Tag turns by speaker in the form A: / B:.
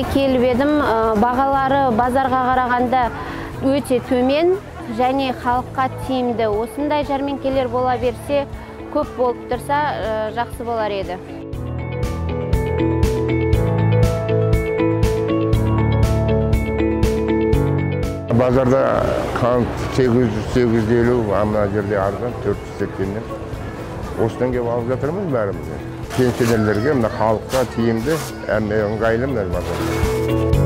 A: жерге келіп едім. Бағалары базарға қарағанда өте төмен және халыққа тиімді. Осындай жәрмеңкелер бола берсе, көп болып тұрса, жақсы болар еді.
B: Базарда қант 800-850, ана жерде арзан 480-ден. Осыдан келіп алып жатырмыз бәріміз. Пенсионерлерге, халыққа тиімді, әмме ыңғайлы базар.